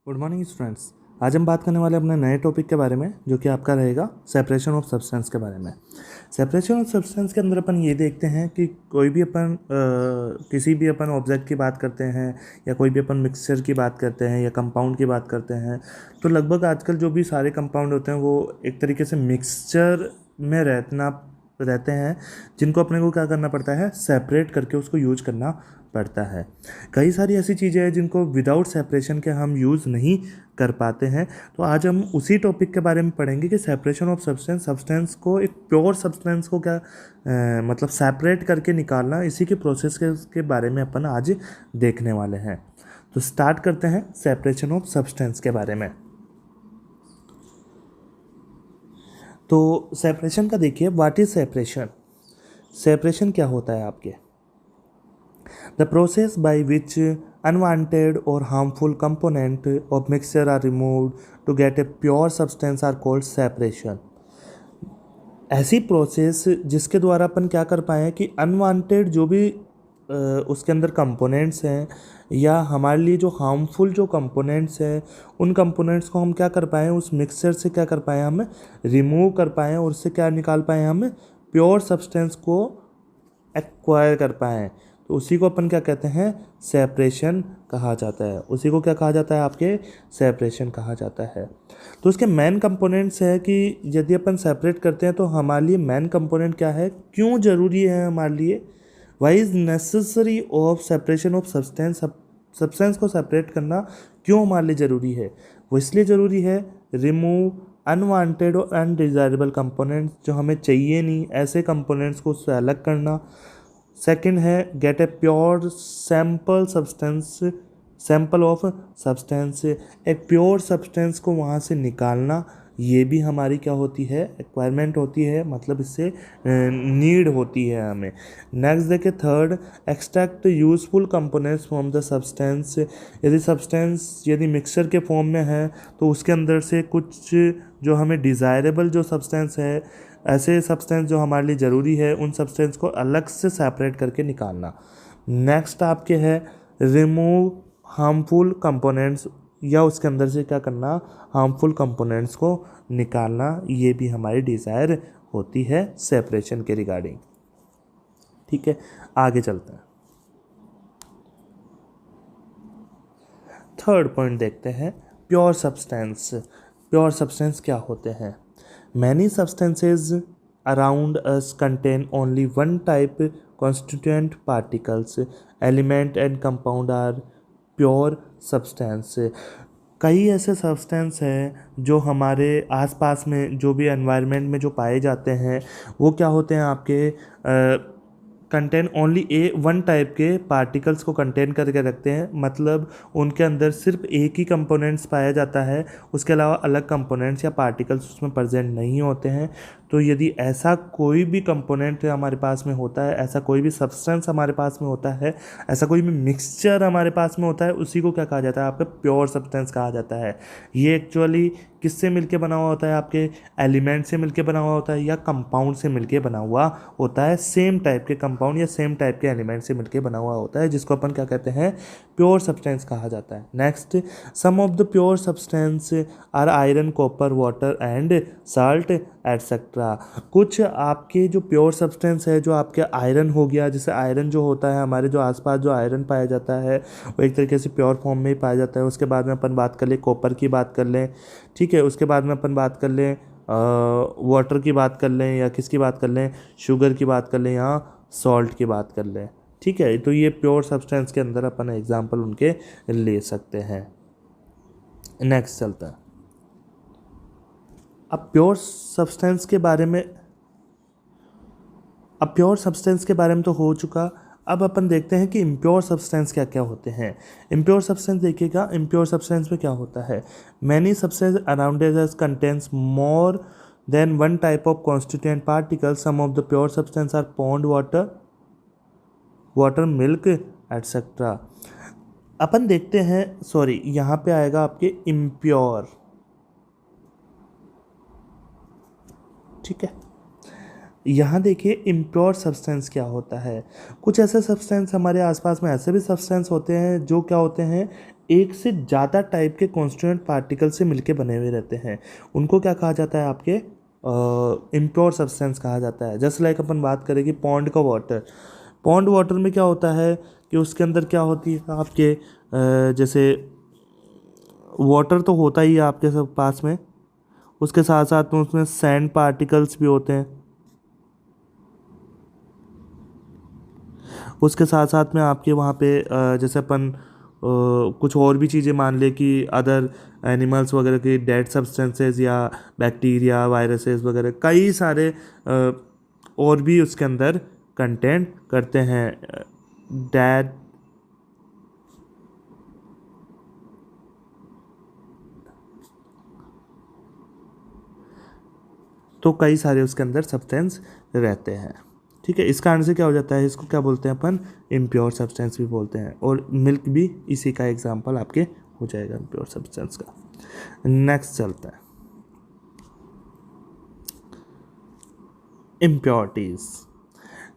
Good morning students. आज हम बात करने वाले अपने नए टॉपिक के बारे में जो कि आपका रहेगा सेपरेशन ऑफ सब्सटेंस के बारे में। सेपरेशन ऑफ सब्सटेंस के अंदर अपन ये देखते हैं कि कोई भी अपन किसी भी अपन ऑब्जेक्ट की बात करते हैं या कोई भी अपन मिक्सचर की बात करते हैं या कंपाउंड की बात करते हैं, तो लगभग आजकल जो भी सारे कंपाउंड होते हैं वो एक तरीके से मिक्सचर में रहते हैं, जिनको अपने को क्या करना पड़ता है, सेपरेट करके उसको यूज करना पड़ता है। कई सारी ऐसी चीज़ें हैं जिनको विदाउट सेपरेशन के हम यूज़ नहीं कर पाते हैं। तो आज हम उसी टॉपिक के बारे में पढ़ेंगे कि सेपरेशन ऑफ सब्सटेंस को, एक प्योर सब्सटेंस को क्या मतलब सेपरेट करके निकालना, इसी के प्रोसेस के बारे में अपन आज देखने वाले हैं। तो स्टार्ट करते हैं सेपरेशन ऑफ सब्सटेंस के बारे में। तो सेपरेशन का देखिए, व्हाट इज सेपरेशन। सेपरेशन क्या होता है आपके? The process by which unwanted or harmful component of mixture are removed to get a pure substance are called separation। ऐसी प्रोसेस जिसके द्वारा अपन क्या कर पाए कि अनवांटेड जो भी उसके अंदर कंपोनेंट्स हैं या हमारे लिए जो हार्मफुल जो कंपोनेंट्स हैं, उन कंपोनेंट्स को हम क्या कर पाएँ, उस मिक्सचर से क्या कर पाएँ, हम रिमूव कर पाएँ और उससे क्या निकाल पाएँ, हम प्योर सब्सटेंस को एक्वायर कर पाएँ। तो उसी को अपन क्या कहते हैं, सेपरेशन कहा जाता है। उसी को क्या कहा जाता है आपके, सेपरेशन कहा जाता है। तो उसके मेन कंपोनेंट्स है कि यदि अपन सेपरेट करते हैं तो हमारे लिए मेन कंपोनेंट क्या है, क्यों ज़रूरी है हमारे लिए, why is necessary of separation of substance को सेपरेट करना क्यों हमारे लिए ज़रूरी है। वो इसलिए ज़रूरी है, रिमूव अनवांटेड और अनडिज़ायरेबल कंपोनेंट्स, जो हमें चाहिए नहीं ऐसे कंपोनेंट्स को उससे अलग करना। सेकंड है, gate a pure sample of substance, एक प्योर सब्सटेंस को वहाँ से निकालना, ये भी हमारी क्या होती है, रिक्वायरमेंट होती है, मतलब इससे नीड होती है हमें। नेक्स्ट देखिए, third, extract useful components from the substance. यदि मिक्सचर के फॉर्म में है तो उसके अंदर से कुछ जो हमें डिज़ायरेबल जो सब्सटेंस है, ऐसे सब्सटेंस जो हमारे लिए ज़रूरी है, उन सब्सटेंस को अलग से सेपरेट करके निकालना। नेक्स्ट आपके है, रिमूव हार्मफुल कंपोनेंट्स, या उसके अंदर से क्या करना, हार्मफुल कंपोनेंट्स को निकालना। ये भी हमारी डिज़ायर होती है सेपरेशन के रिगार्डिंग। ठीक है, आगे चलते हैं। थर्ड पॉइंट देखते हैं, प्योर सब्सटेंस। प्योर सब्सटेंस क्या होते हैं? Many substances around us contain only one type constituent particles. Element and compound are pure substance। कई ऐसे सब्सटेंस हैं जो हमारे आसपास में, जो भी एनवायरनमेंट में जो पाए जाते हैं, वो क्या होते हैं आपके, कंटेन ओनली वन टाइप के पार्टिकल्स को कंटेन करके रखते हैं। मतलब उनके अंदर सिर्फ एक ही कंपोनेंट्स पाया जाता है, उसके अलावा अलग कंपोनेंट्स या पार्टिकल्स उसमें प्रेजेंट नहीं होते हैं। तो यदि ऐसा कोई भी कंपोनेंट हमारे पास में होता है, ऐसा कोई भी सब्सटेंस हमारे पास में होता है, ऐसा कोई भी मिक्सचर हमारे पास में होता है, उसी को क्या कहा जाता है, आपका प्योर सब्सटेंस कहा जाता है। ये एक्चुअली किससे मिलके बना हुआ होता है, आपके एलिमेंट से मिलके बना हुआ होता है या कंपाउंड से मिलके बना हुआ होता है। सेम टाइप के कंपाउंड या सेम टाइप के एलिमेंट से मिलके बना हुआ होता है, जिसको अपन क्या कहते हैं, प्योर सब्सटेंस कहा जाता है। Next, some of the pure substance are iron, copper, water and salt etcetera. कुछ आपके जो प्योर सब्सटेंस है, जो आपके आयरन हो गया, जैसे आयरन जो होता है, हमारे जो आसपास जो आयरन पाया जाता है वो एक तरीके से प्योर फॉर्म में ही पाया जाता है। उसके बाद में अपन बात कर लें, कॉपर की बात कर लें, ठीक है। उसके बाद में अपन बात कर लें, वाटर की बात कर लें, या किसकी बात कर लें, शुगर की बात कर लें, या सॉल्ट की बात कर लें, ठीक है। तो ये प्योर सब्सटेंस के अंदर अपन एग्जांपल उनके ले सकते हैं। नेक्स्ट चलता है। अब प्योर सब्सटेंस के बारे में तो हो चुका। अब अपन देखते हैं कि इम्प्योर सब्सटेंस क्या क्या होते हैं। इम्प्योर सब्सटेंस देखिएगा, इम्प्योर सब्सटेंस में क्या होता है, many substance around us contains more than one type of constituent particle. Some of the pure substance are pond water, milk etcetera. अपन देखते हैं, सॉरी यहाँ पे आएगा आपके इम्प्योर, ठीक है। यहाँ देखिए इम्प्योर सब्सटेंस क्या होता है। कुछ ऐसे सब्सटेंस हमारे आसपास में, ऐसे भी सब्सटेंस होते हैं जो क्या होते हैं, एक से ज़्यादा टाइप के कॉन्स्टिट्यूएंट पार्टिकल से मिलके बने हुए रहते हैं, उनको क्या कहा जाता है, आपके इम्प्योर सब्सटेंस कहा जाता है। जस्ट लाइक अपन बात करें कि पॉन्ड का वाटर, पॉन्ड वाटर में क्या होता है कि उसके अंदर क्या होती है आपके जैसे वाटर तो होता ही है आपके सब पास में, उसके साथ साथ में उसमें सैंड पार्टिकल्स भी होते हैं, उसके साथ साथ में आपके वहाँ पे जैसे अपन कुछ और भी चीज़ें मान ले कि अदर एनिमल्स वगैरह की डेड सब्सटेंसेस या बैक्टीरिया वायरसेस वगैरह कई सारे और भी उसके अंदर कंटेंट करते हैं डेड। तो कई सारे उसके अंदर सब्सटेंस रहते हैं, ठीक है। इस कारण से क्या हो जाता है, इसको क्या बोलते हैं अपन, इम्प्योर सब्सटेंस भी बोलते हैं, और मिल्क भी इसी का एग्जांपल आपके हो जाएगा इम्प्योर सब्सटेंस का। नेक्स्ट चलता है impurities.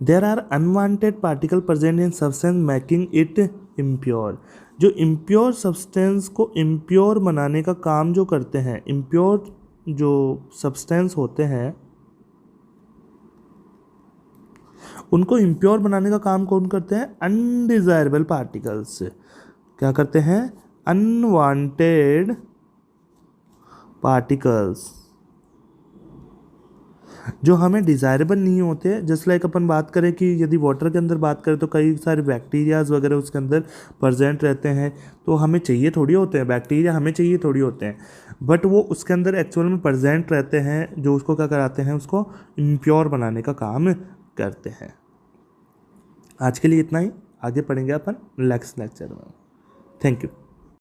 There are unwanted particle present in substance making it impure. जो इम्प्योर सब्सटेंस को इम्प्योर बनाने का काम जो करते हैं, इम्प्योर जो सब्सटेंस होते हैं उनको इम्प्योर बनाने का काम कौन करते हैं, अनडिजायरेबल पार्टिकल्स। क्या करते हैं, अनवांटेड पार्टिकल्स जो हमें डिज़ायरेबल नहीं होते। जस्ट लाइक अपन बात करें कि यदि वाटर के अंदर बात करें तो कई सारे बैक्टीरियाज वगैरह उसके अंदर प्रेजेंट रहते हैं, तो हमें चाहिए थोड़ी होते हैं बैक्टीरिया, हमें चाहिए थोड़ी होते हैं, बट वो उसके अंदर एक्चुअल में प्रेजेंट रहते हैं, जो उसको क्या कराते हैं, उसको इम्प्योर बनाने का काम करते हैं। आज के लिए इतना ही, आगे पढ़ेंगे अपन नेक्स्ट लेक्चर में। Thank you.